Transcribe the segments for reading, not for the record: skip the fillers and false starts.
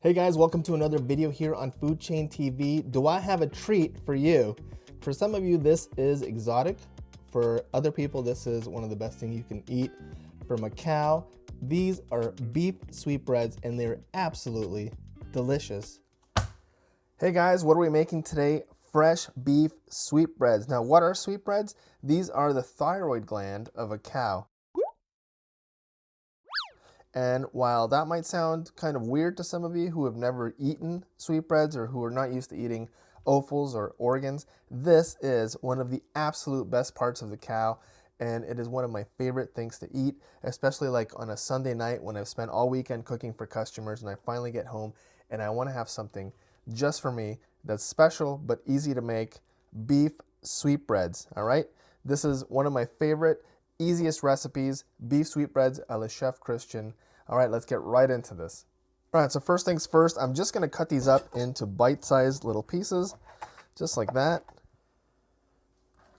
Hey guys, welcome to another video here on Food Chain TV. Do I have a treat for you? For some of you, this is exotic. For other people, this is one of the best things you can eat from a cow. These are beef sweetbreads and they're absolutely delicious. Hey guys, what are we making today? Fresh beef sweetbreads. Now, what are sweetbreads? These are the thyroid gland of a cow. And while that might sound kind of weird to some of you who have never eaten sweetbreads or who are not used to eating offals or organs, this is one of the absolute best parts of the cow, and it is one of my favorite things to eat, especially like on a Sunday night when I've spent all weekend cooking for customers and I finally get home and I want to have something just for me that's special but easy to make. Beef sweetbreads. All right, this is one of my favorite easiest recipes, beef sweetbreads a la Chef Cristian. All right, let's get right into this. All right, so first things first, I'm just gonna cut these up into bite-sized little pieces, just like that.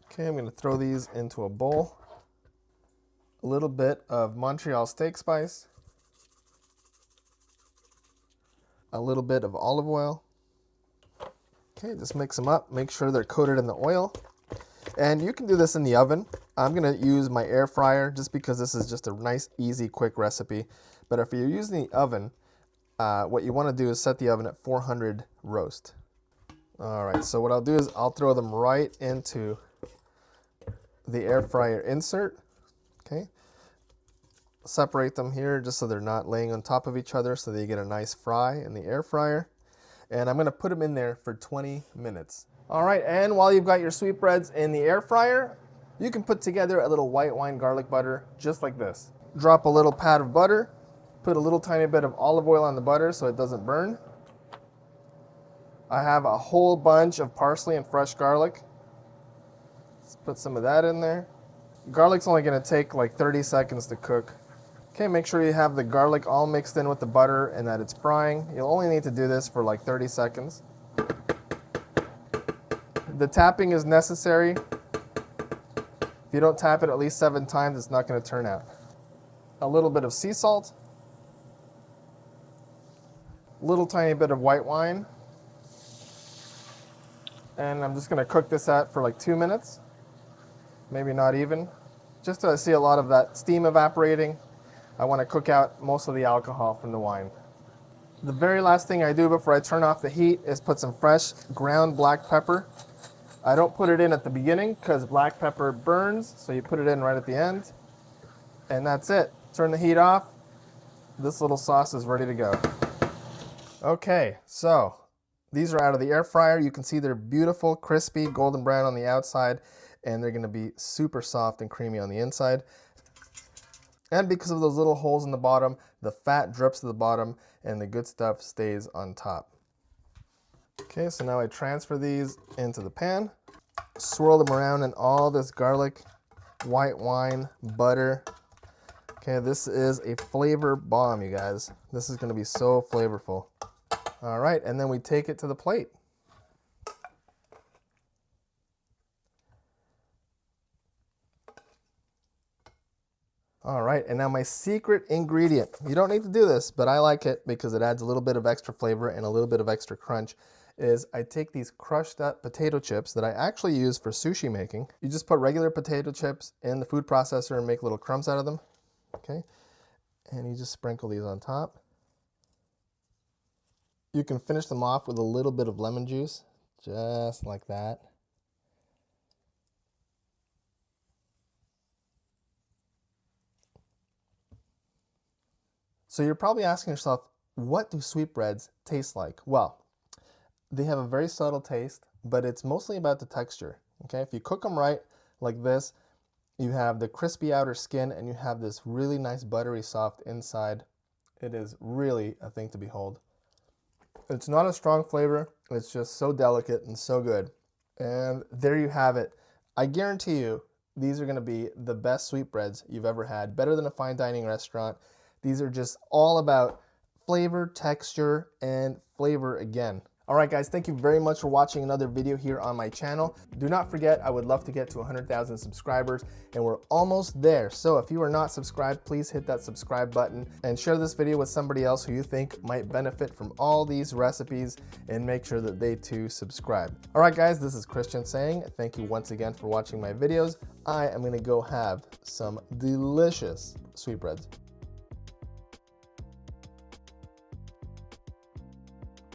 Okay, I'm gonna throw these into a bowl. A little bit of Montreal steak spice. A little bit of olive oil. Okay, just mix them up, make sure they're coated in the oil. And you can do this in the oven. I'm gonna use my air fryer just because this is just a nice, easy, quick recipe. But if you're using the oven, what you wanna do is set the oven at 400 roast. All right, so what I'll do is I'll throw them right into the air fryer insert, okay? Separate them here just so they're not laying on top of each other so that you get a nice fry in the air fryer. And I'm gonna put them in there for 20 minutes. All right, and while you've got your sweetbreads in the air fryer, you can put together a little white wine garlic butter just like this. Drop a little pat of butter, put a little tiny bit of olive oil on the butter so it doesn't burn. I have a whole bunch of parsley and fresh garlic. Let's put some of that in there. Garlic's only gonna take like 30 seconds to cook. Okay, make sure you have the garlic all mixed in with the butter and that it's frying. You'll only need to do this for like 30 seconds. The tapping is necessary. If you don't tap it at least 7 times, it's not going to turn out. A little bit of sea salt. A little tiny bit of white wine. And I'm just going to cook this at for like 2 minutes. Maybe not even. Just to see a lot of that steam evaporating, I want to cook out most of the alcohol from the wine. The very last thing I do before I turn off the heat is put some fresh ground black pepper. I don't put it in at the beginning because black pepper burns, so you put it in right at the end. And that's it. Turn the heat off. This little sauce is ready to go. Okay, so these are out of the air fryer. You can see they're beautiful, crispy, golden brown on the outside, and they're gonna be super soft and creamy on the inside. And because of those little holes in the bottom, the fat drips to the bottom and the good stuff stays on top. Okay, so now I transfer these into the pan, swirl them around in all this garlic, white wine, butter. Okay, this is a flavor bomb, you guys. This is gonna be so flavorful. All right, and then we take it to the plate. All right, and now my secret ingredient. You don't need to do this, but I like it because it adds a little bit of extra flavor and a little bit of extra crunch. Is I take these crushed up potato chips that I actually use for sushi making. You just put regular potato chips in the food processor and make little crumbs out of them, okay? And you just sprinkle these on top. You can finish them off with a little bit of lemon juice, just like that. So you're probably asking yourself, what do sweetbreads taste like? Well, they have a very subtle taste, but it's mostly about the texture, okay? If you cook them right, like this, you have the crispy outer skin and you have this really nice buttery soft inside. It is really a thing to behold. It's not a strong flavor, it's just so delicate and so good. And there you have it. I guarantee you, these are gonna be the best sweetbreads you've ever had, better than a fine dining restaurant. These are just all about flavor, texture, and flavor again. All right, guys, thank you very much for watching another video here on my channel. Do not forget, I would love to get to 100,000 subscribers, and we're almost there. So if you are not subscribed, please hit that subscribe button and share this video with somebody else who you think might benefit from all these recipes, and make sure that they too subscribe. All right, guys, this is Cristian saying thank you once again for watching my videos. I am gonna go have some delicious sweetbreads.